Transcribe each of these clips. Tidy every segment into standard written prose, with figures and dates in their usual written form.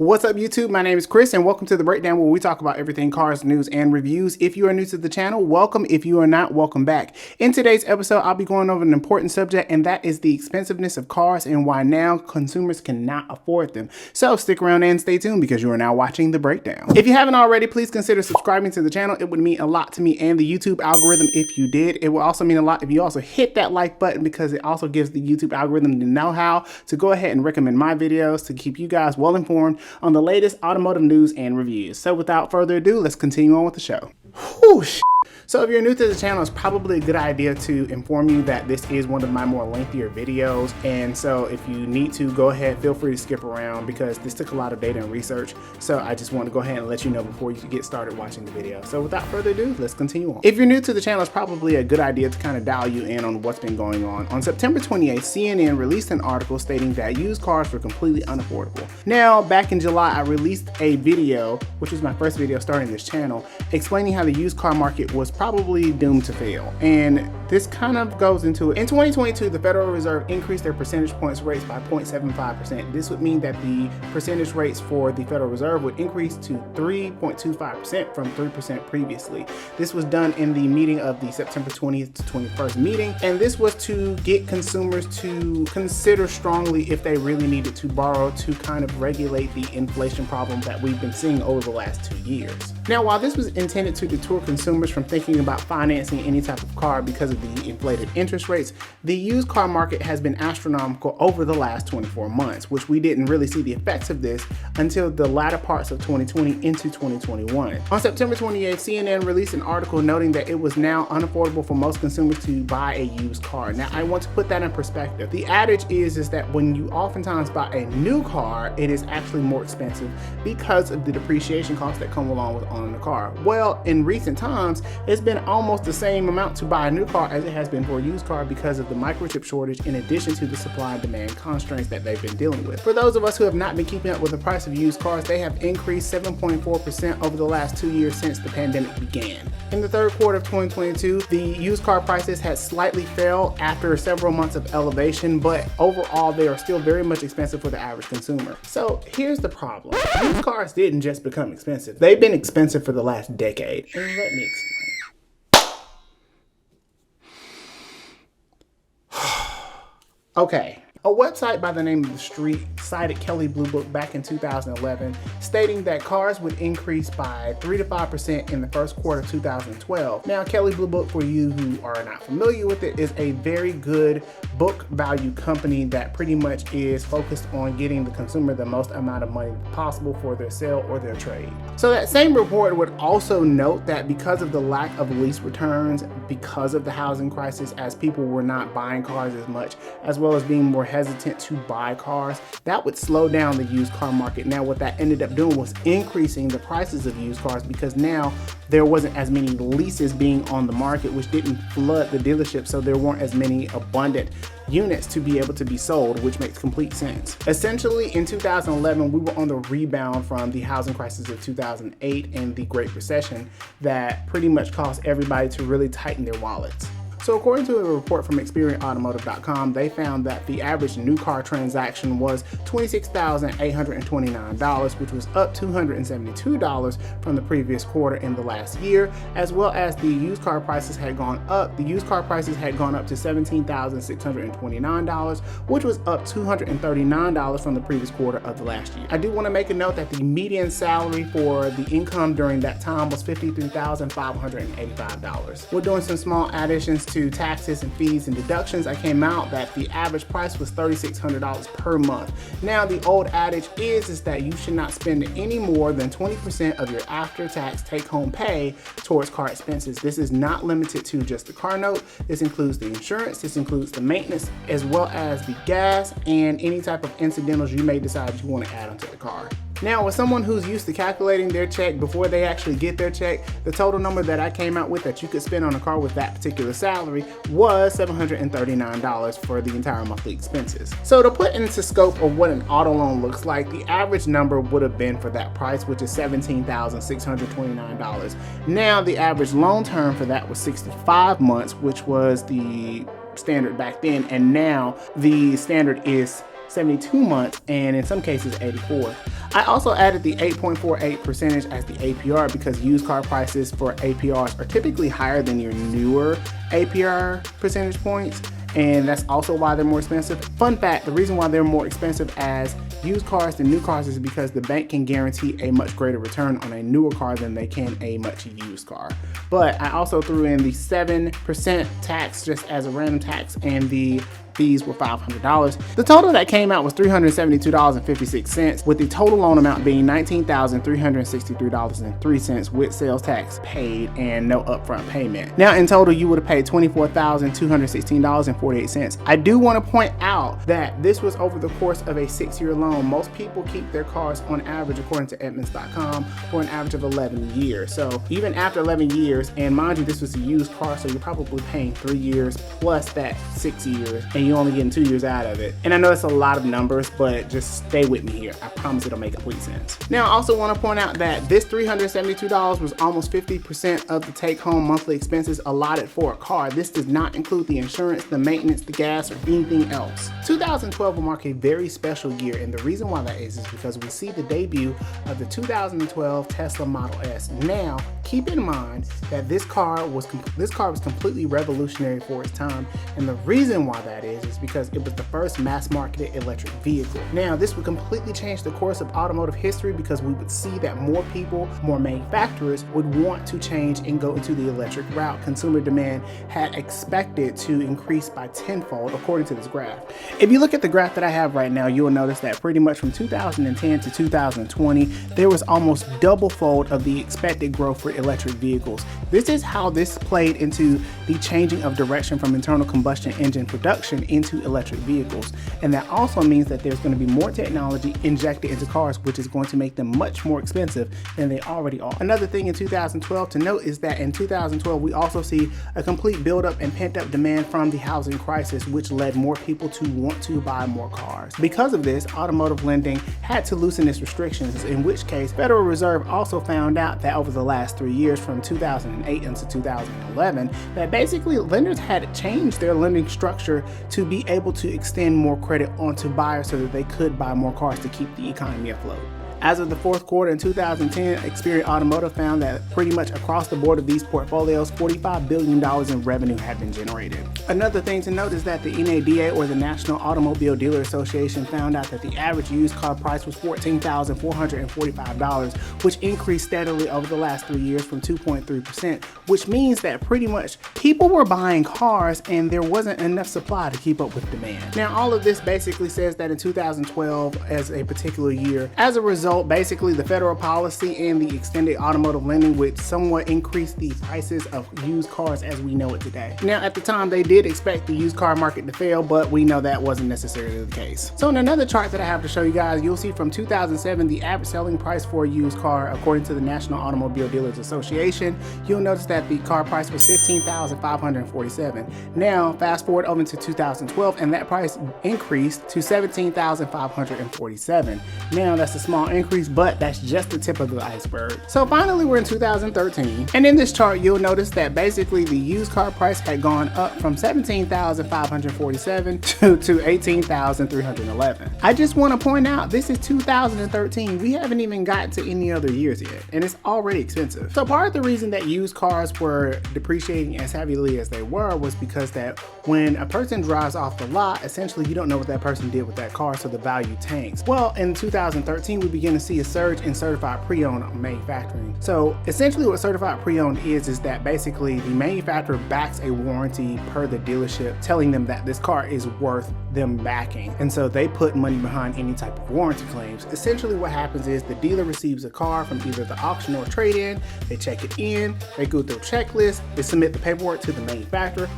What's up YouTube? My name is Chris and welcome to The Breakdown, where we talk about everything cars, news, and reviews. If you are new to the channel, welcome. If you are not, welcome back. In today's episode, I'll be going over an important subject, and that is the expensiveness of cars and why now consumers cannot afford them. So stick around and stay tuned because you are now watching The Breakdown. If you haven't already, please consider subscribing to the channel. It would mean a lot to me and the YouTube algorithm if you did. It will also mean a lot if you also hit that like button because it also gives the YouTube algorithm the know-how to go ahead and recommend my videos to keep you guys well informed on the latest automotive news and reviews. So without further ado, let's continue on with the show. Whew, so if you're new to the channel, it's probably a good idea to inform you that this is one of my more lengthier videos. And so if you need to, go ahead, feel free to skip around because this took a lot of data and research. So I just want to go ahead and let you know before you get started watching the video. So without further ado, let's continue on. If you're new to the channel, it's probably a good idea to kind of dial you in on what's been going on. On September 28th, CNN released an article stating that used cars were completely unaffordable. Now, back in July, I released a video, which was my first video starting this channel, explaining how the used car market was probably doomed to fail. And this kind of goes into it. In 2022, the Federal Reserve increased their percentage points rates by 0.75%. This would mean that the percentage rates for the Federal Reserve would increase to 3.25% from 3% previously. This was done in the meeting of the September 20th to 21st meeting, and this was to get consumers to consider strongly if they really needed to borrow to kind of regulate the inflation problem that we've been seeing over the last 2 years. Now, while this was intended to deter consumers from thinking about financing any type of car because of the inflated interest rates, the used car market has been astronomical over the last 24 months, which we didn't really see the effects of this until the latter parts of 2020 into 2021. On September 28th, CNN released an article noting that it was now unaffordable for most consumers to buy a used car. Now, I want to put that in perspective. The adage is that when you oftentimes buy a new car, it is actually more expensive because of the depreciation costs that come along with owning the car. Well, in recent times, it's been almost the same amount to buy a new car as it has been for a used car because of the microchip shortage, in addition to the supply and demand constraints that they've been dealing with. For those of us who have not been keeping up with the price of used cars, they have increased 7.4% over the last 2 years since the pandemic began. In the third quarter of 2022, the used car prices had slightly fell after several months of elevation, but overall they are still very much expensive for the average consumer. So here's the problem. Used cars didn't just become expensive. They've been expensive for the last decade. And let me explain. Okay, a website by the name of The Street cited Kelley Blue Book back in 2011, stating that cars would increase by 3 to 5% in the first quarter of 2012. Now, Kelley Blue Book, for you who are not familiar with it, is a very good book value company that pretty much is focused on getting the consumer the most amount of money possible for their sale or their trade. So that same report would also note that because of the lack of lease returns, because of the housing crisis, as people were not buying cars as much, as well as being more hesitant to buy cars, that would slow down the used car market. Now, what that ended up doing was increasing the prices of used cars because now there wasn't as many leases being on the market, which didn't flood the dealership, so there weren't as many abundant units to be able to be sold, which makes complete sense. Essentially, in 2011, we were on the rebound from the housing crisis of 2008 and the Great Recession that pretty much caused everybody to really tighten their wallets. So according to a report from ExperienceAutomotive.com, they found that the average new car transaction was $26,829, which was up $272 from the previous quarter in the last year, as well as the used car prices had gone up. The used car prices had gone up to $17,629, which was up $239 from the previous quarter of the last year. I do want to make a note that the median salary for the income during that time was $53,585. We're doing some small additions to taxes and fees and deductions. I came out that the average price was $3,600 per month. Now, the old adage is that you should not spend any more than 20% of your after-tax take-home pay towards car expenses. This is not limited to just the car note. This includes the insurance, this includes the maintenance, as well as the gas and any type of incidentals you may decide you want to add onto the car. Now, as someone who's used to calculating their check before they actually get their check, the total number that I came out with that you could spend on a car with that particular salary was $739 for the entire monthly expenses. So to put into scope of what an auto loan looks like, the average number would have been for that price, which is $17,629. Now, the average loan term for that was 65 months, which was the standard back then, and now the standard is 72 months, and in some cases 84. I also added the 8.48% as the APR because used car prices for APRs are typically higher than your newer APR percentage points, and that's also why they're more expensive. Fun fact, the reason why they're more expensive as used cars than new cars is because the bank can guarantee a much greater return on a newer car than they can a much used car. But I also threw in the 7% tax just as a random tax, and the fees were $500. The total that came out was $372.56, with the total loan amount being $19,363.03 with sales tax paid and no upfront payment. Now in total, you would have paid $24,216.48. I do want to point out that this was over the course of a 6-year loan. Most people keep their cars on average, according to Edmunds.com, for an average of 11 years. So even after 11 years, and mind you, this was a used car, so you're probably paying 3 years plus that 6 years, and you're only getting 2 years out of it. And I know that's a lot of numbers, but just stay with me here. I promise it'll make complete sense. Now, I also want to point out that this $372 was almost 50% of the take-home monthly expenses allotted for a car. This does not include the insurance, the maintenance, the gas, or anything else. 2012 will mark a very special year, and the reason why that is because we see the debut of the 2012 Tesla Model S. Now, keep in mind that this car was completely revolutionary for its time, and the reason why that is because it was the first mass-marketed electric vehicle. Now, this would completely change the course of automotive history because we would see that more people, more manufacturers would want to change and go into the electric route. Consumer demand had expected to increase by tenfold, according to this graph. If you look at the graph that I have right now, you will notice that pretty much from 2010 to 2020, there was almost double-fold of the expected growth for electric vehicles. This is how this played into the changing of direction from internal combustion engine production into electric vehicles. And that also means that there's going to be more technology injected into cars, which is going to make them much more expensive than they already are. Another thing in 2012 to note is that in 2012, we also see a complete buildup and pent-up demand from the housing crisis, which led more people to want to buy more cars. Because of this, automotive lending had to loosen its restrictions, in which case Federal Reserve also found out that over the last 3 years, from 2008 until 2011, that basically lenders had changed their lending structure to be able to extend more credit onto buyers so that they could buy more cars to keep the economy afloat. As of the fourth quarter in 2010, Experian Automotive found that pretty much across the board of these portfolios, $45 billion in revenue had been generated. Another thing to note is that the NADA, or the National Automobile Dealer Association, found out that the average used car price was $14,445, which increased steadily over the last 3 years from 2.3%, which means that pretty much people were buying cars and there wasn't enough supply to keep up with demand. Now, all of this basically says that in 2012, as a particular year, as a result, basically the federal policy and the extended automotive lending would somewhat increase the prices of used cars as we know it today. Now, at the time, they did expect the used car market to fail, but we know that wasn't necessarily the case. So in another chart that I have to show you guys, you'll see from 2007, the average selling price for a used car, according to the National Automobile Dealers Association, you'll notice that the car price was $15,547. Now, fast forward over to 2012, and that price increased to $17,547. Now, that's a small increase, but that's just the tip of the iceberg. So finally, we're in 2013, and in this chart, you'll notice that basically the used car price had gone up from $17,547 to $18,311. I just want to point out, this is 2013. We haven't even gotten to any other years yet, and it's already expensive. So part of the reason that used cars were depreciating as heavily as they were was because that when a person drives off the lot, essentially you don't know what that person did with that car, so the value tanks. Well, in 2013, we begin to see a surge in certified pre-owned manufacturing. So essentially what certified pre-owned is that basically the manufacturer backs a warranty per the dealership, telling them that this car is worth them backing. And so they put money behind any type of warranty claims. Essentially what happens is the dealer receives a car from either the auction or trade-in, they check it in, they go through a checklist, they submit the paperwork to the manufacturer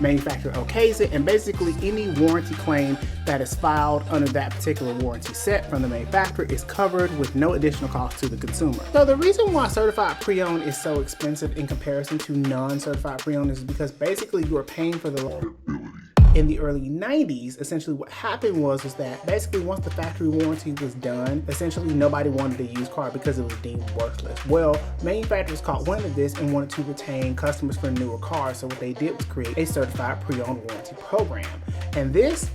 okays it, and basically any warranty claim that is filed under that particular warranty set from the manufacturer is covered with no additional cost to the consumer. So the reason why certified pre-owned is so expensive in comparison to non-certified pre-owned is because basically you are paying for the liability. In the early 90s, essentially what happened was that basically once the factory warranty was done, essentially nobody wanted a used car because it was deemed worthless. Well, manufacturers caught wind of this and wanted to retain customers for newer cars, so what they did was create a certified pre-owned warranty program. And this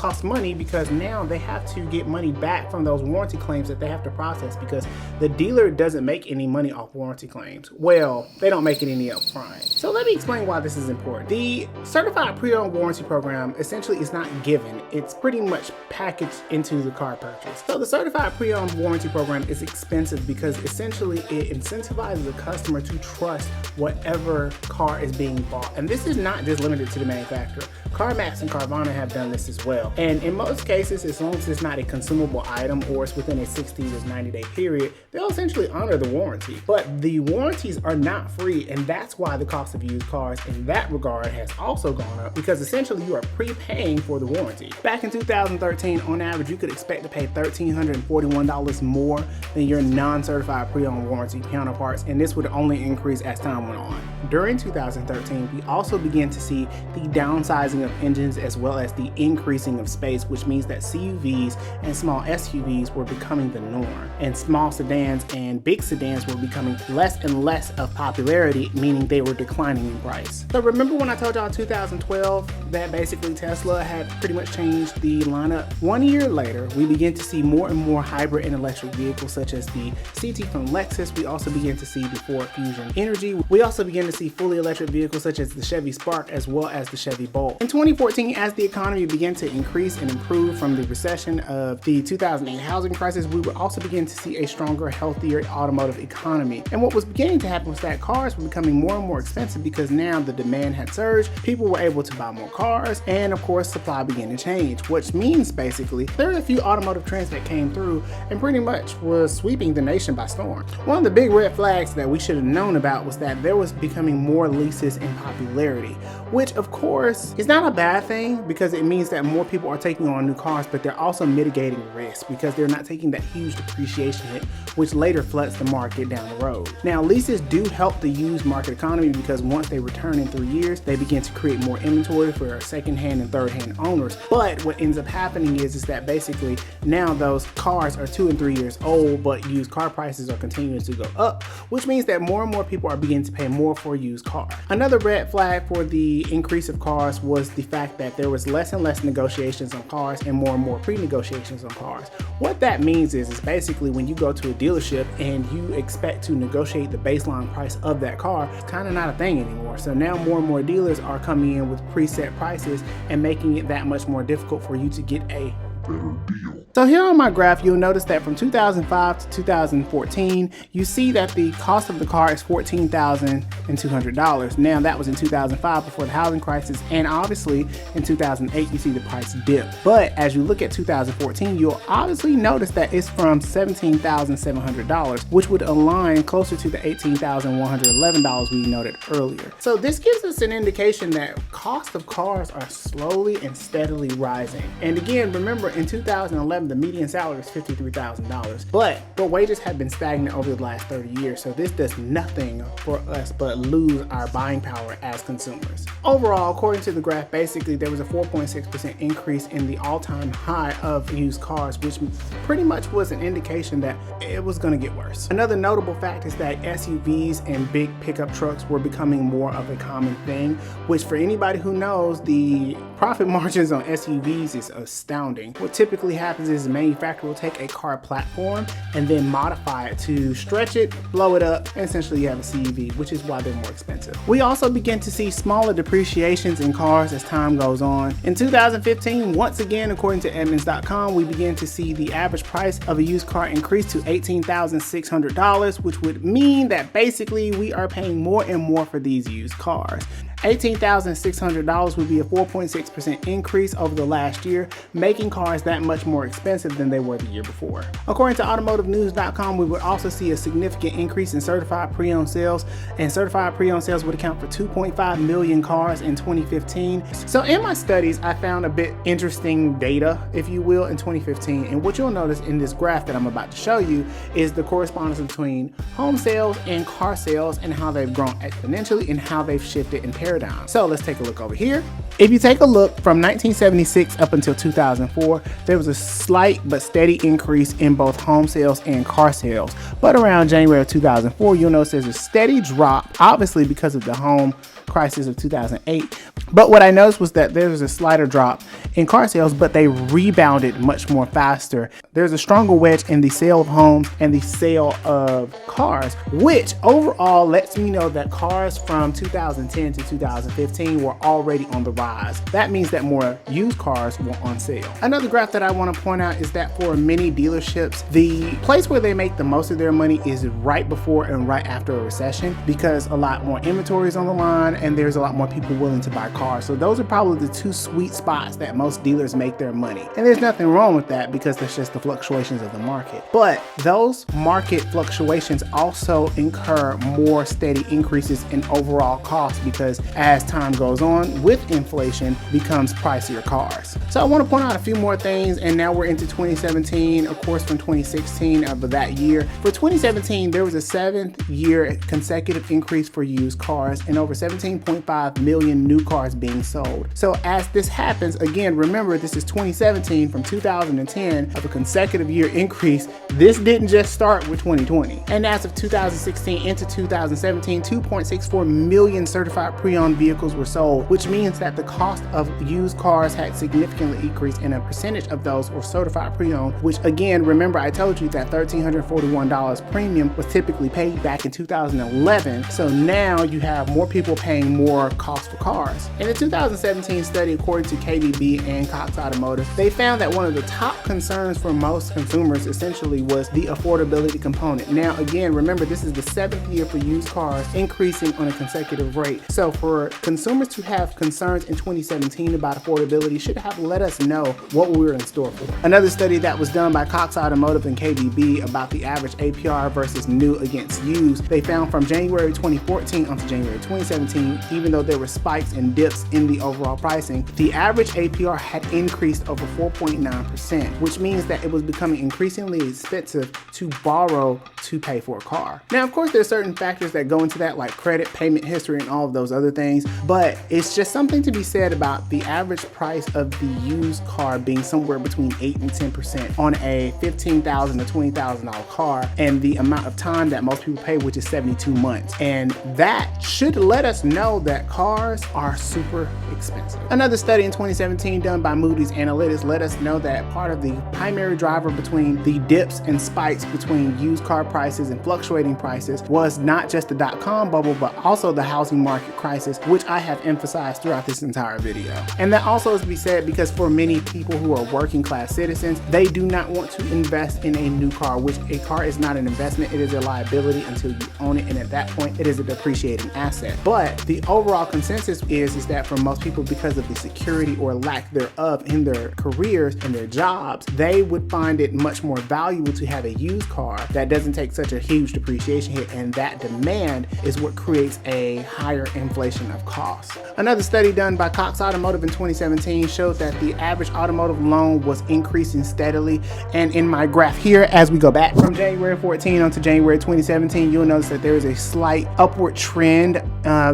costs money because now they have to get money back from those warranty claims that they have to process, because the dealer doesn't make any money off warranty claims. Well, they don't make any up front. So let me explain why this is important. The certified pre-owned warranty program essentially is not given. It's pretty much packaged into the car purchase. So the certified pre-owned warranty program is expensive because essentially it incentivizes the customer to trust whatever car is being bought. And this is not just limited to the manufacturer. CarMax and Carvana have done this as well. And in most cases, as long as it's not a consumable item or it's within a 60 to 90-day period, they'll essentially honor the warranty. But the warranties are not free, and that's why the cost of used cars in that regard has also gone up, because essentially you are prepaying for the warranty. Back in 2013, on average, you could expect to pay $1,341 more than your non-certified pre-owned warranty counterparts, and this would only increase as time went on. During 2013, we also began to see the downsizing of engines as well as the increasing of space, which means that CUVs and small SUVs were becoming the norm, and small sedans and big sedans were becoming less and less of popularity, meaning they were declining in price. So remember when I told y'all in 2012 that basically Tesla had pretty much changed the lineup? 1 year later, we begin to see more and more hybrid and electric vehicles such as the CT from Lexus. We also begin to see the Ford Fusion Energy. We also begin to see fully electric vehicles such as the Chevy Spark as well as the Chevy Bolt. In 2014, as the economy began to increase and improve from the recession of the 2008 housing crisis, we would also begin to see a stronger, healthier automotive economy. And what was beginning to happen was that cars were becoming more and more expensive because now the demand had surged, people were able to buy more cars, and of course supply began to change, which means basically there are a few automotive trends that came through and pretty much was sweeping the nation by storm. One of the big red flags that we should have known about was that there was becoming more leases in popularity, which of course is not a bad thing because it means that more people are taking on new cars, but they're also mitigating risk because they're not taking that huge depreciation hit, which later floods the market down the road. Now, leases do help the used market economy because once they return in 3 years, they begin to create more inventory for second-hand and third-hand owners. But what ends up happening is that basically now those cars are 2 and 3 years old, but used car prices are continuing to go up, which means that more and more people are beginning to pay more for a used car. Another red flag for the increase of cars was the fact that there was less and less negotiations on cars and more pre-negotiations on cars. What that means is basically when you go to a dealership and you expect to negotiate the baseline price of that car, it's kind of not a thing anymore. So now more and more dealers are coming in with preset prices and making it that much more difficult for you to get a better deal. So here on my graph, you'll notice that from 2005 to 2014, you see that the cost of the car is $14,200. Now that was in 2005 before the housing crisis, and obviously in 2008 you see the price dip. But as you look at 2014, you'll obviously notice that it's from $17,700, which would align closer to the $18,111 we noted earlier. So this gives us an indication that cost of cars are slowly and steadily rising. And again, remember in 2011, the median salary is $53,000, but wages have been stagnant over the last 30 years, so this does nothing for us but lose our buying power as consumers. Overall, according to the graph, basically there was a 4.6% increase in the all-time high of used cars, which pretty much was an indication that it was going to get worse. Another notable fact is that SUVs and big pickup trucks were becoming more of a common thing, which for anybody who knows, the profit margins on SUVs is astounding. What typically happens is the manufacturer will take a car platform and then modify it to stretch it, blow it up, and essentially you have a CUV, which is why they're more expensive. We also begin to see smaller depreciations in cars as time goes on. In 2015, once again, according to Edmunds.com, we begin to see the average price of a used car increase to $18,600, which would mean that basically we are paying more and more for these used cars. $18,600 would be a 4.6% increase over the last year, making cars that much more expensive than they were the year before. According to AutomotiveNews.com, we would also see a significant increase in certified pre-owned sales, and certified pre-owned sales would account for 2.5 million cars in 2015. So in my studies, I found a bit interesting data, if you will, in 2015, and what you'll notice in this graph that I'm about to show you is the correspondence between home sales and car sales and how they've grown exponentially and how they've shifted in paradigm. So let's take a look over here. If you take a look from 1976 up until 2004, there was a slight but steady increase in both home sales and car sales. But around January of 2004, you'll notice there's a steady drop, obviously because of the home crisis of 2008. But what I noticed was that there was a slighter drop in car sales, but they rebounded much more faster. There's a stronger wedge in the sale of homes and the sale of cars, which overall lets me know that cars from 2010 to 2015 were already on the rise. That means that more used cars were on sale. Another graph that I want to point out is that for many dealerships, the place where they make the most of their money is right before and right after a recession, because a lot more inventory is on the line and there's a lot more people willing to buy cars. So those are probably the two sweet spots that most dealers make their money. And there's nothing wrong with that because that's just the fluctuations of the market. But those market fluctuations also incur more steady increases in overall cost, because as time goes on with inflation becomes pricier cars. So I want to point out a few more things, and now we're into 2017, of course from 2016 of that year. For 2017, there was a 7th year consecutive increase for used cars and over 17.5 million new cars being sold. So as this happens, again, remember this is 2017 from 2010 of a consecutive year increase. This didn't just start with 2020. And as of 2016 into 2017, 2.64 million certified pre-owned vehicles were sold, which means that the cost of used cars had significantly increased, and a percentage of those were certified pre-owned, which again, remember I told you that $1,341 premium was typically paid back in 2011. So now you have more people paying more cost for cars. In the 2017 study, according to KBB and Cox Automotive, they found that one of the top concerns for most consumers essentially was the affordability component. Now again, remember this is the 7th year for used cars increasing on a consecutive rate. So for consumers to have concerns in 2017 about affordability should have let us know what we were in store for. Another study that was done by Cox Automotive and KBB about the average APR versus new against used, they found from January 2014 onto January 2017, even though there were spikes and dips in the overall pricing, the average APR had increased over 4.9%, which means that it was becoming increasingly expensive to borrow to pay for a car. Now, of course, there's certain factors that go into that, like credit, payment history, and all of those other things, but it's just something to be said about the average price of the used car being somewhere between 8 and 10% on a $15,000 to $20,000 car, and the amount of time that most people pay, which is 72 months. And that should let us know that cars are super expensive. Another study in 2017 done by Moody's Analytics let us know that part of the primary driver between the dips and spikes between used car prices and fluctuating prices was not just the dot-com bubble, but also the housing market crisis, which I have emphasized throughout this entire video. And that also is to be said because for many people who are working class citizens, they do not want to invest in a new car, which a car is not an investment, it is a liability until you own it, and at that point it is a depreciating asset. But the overall consensus is that for most people, because of the security or lack thereof in their careers and their jobs, they would find it much more valuable to have a used car that doesn't take such a huge depreciation hit, and that demand is what creates a higher inflation of costs. Another study done by Cox Automotive in 2017 showed that the average automotive loan was increasing steadily, and in my graph here, as we go back from January 14 onto January 2017, you'll notice that there is a slight upward trend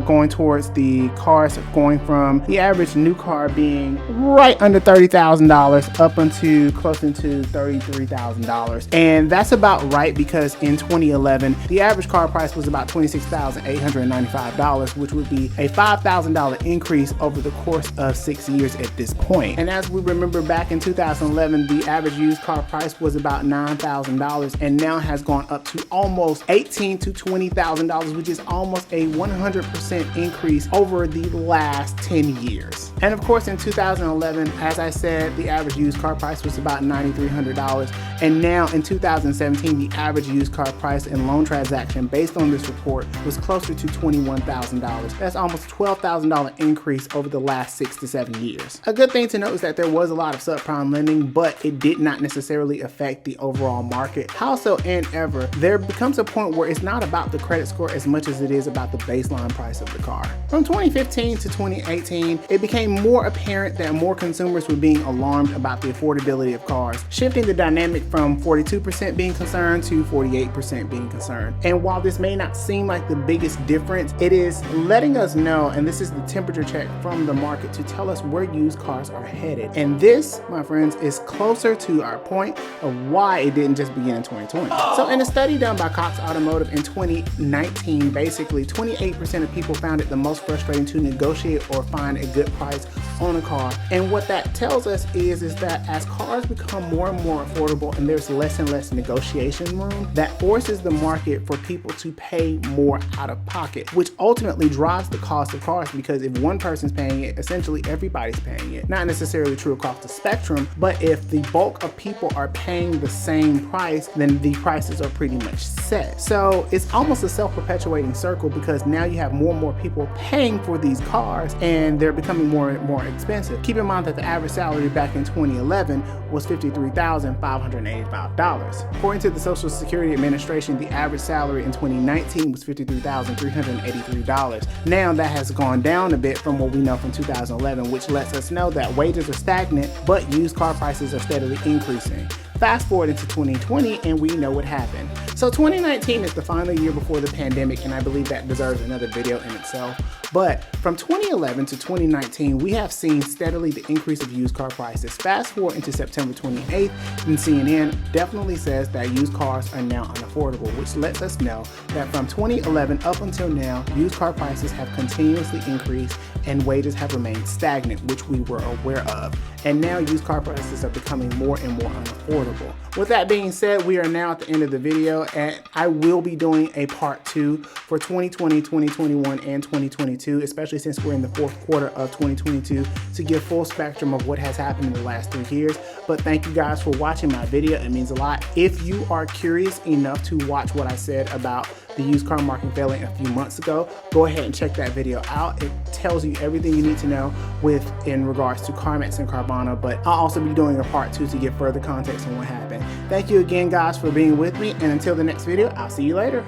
going towards the cars, going from the average new car being right under $30,000 up into close into $33,000. And that's about right, because in 2011, the average car price was about $26,895, which would be a $5,000 increase over the course of 6 years at this point. And as we remember back in 2011, the average used car price was about $9,000 and now has gone up to almost $18,000 to $20,000, which is almost a 100% increase over the last 10 years. And of course, in 2011, as I said, the average used car price was about $9,300. And now in 2017, the average used car price and loan transaction based on this report was closer to $21,000. That's almost $12,000 increase over the last 6 to 7 years. A good thing to note is that there was a lot of subprime lending, but it did not necessarily affect the overall market. How so and ever, there becomes a point where it's not about the credit score as much as it is about the baseline price of the car. From 2015 to 2018, it became more apparent that more consumers were being alarmed about the affordability of cars, shifting the dynamic from 42% being concerned to 48%. 48% being concerned. And while this may not seem like the biggest difference, it is letting us know, and this is the temperature check from the market to tell us where used cars are headed. And this, my friends, is closer to our point of why it didn't just begin in 2020. So in a study done by Cox Automotive in 2019, basically 28% of people found it the most frustrating to negotiate or find a good price on a car. And what that tells us is that as cars become more and more affordable and there's less and less negotiation room, that forces the market for people to pay more out of pocket, which ultimately drives the cost of cars, because if one person's paying it, essentially everybody's paying it. Not necessarily true across the spectrum, but if the bulk of people are paying the same price, then the prices are pretty much set. So it's almost a self-perpetuating circle, because now you have more and more people paying for these cars and they're becoming more and more expensive. Keep in mind that the average salary back in 2011 was $53,585. According to the Social Security Administration, the average salary in 2019 was $53,383. Now that has gone down a bit from what we know from 2011, which lets us know that wages are stagnant, but used car prices are steadily increasing. Fast forward into 2020 and we know what happened. So 2019 is the final year before the pandemic, and I believe that deserves another video in itself. But from 2011 to 2019, we have seen steadily the increase of used car prices. Fast forward into September 28th, and CNN definitely says that used cars are now unaffordable, which lets us know that from 2011 up until now, used car prices have continuously increased and wages have remained stagnant, which we were aware of. And now used car prices are becoming more and more unaffordable. With that being said, we are now at the end of the video, and I will be doing a part 2 for 2020, 2021, and 2022, especially since we're in the fourth quarter of 2022, to give full spectrum of what has happened in the last 3 years. But thank you guys for watching my video. It means a lot. If you are curious enough to watch what I said about the used car market failing a few months ago, go ahead and check that video out. It tells you everything you need to know in regards to CarMax and Carvana, but I'll also be doing a part 2 to give further context on what happened. Thank you again, guys, for being with me, and until the next video, I'll see you later.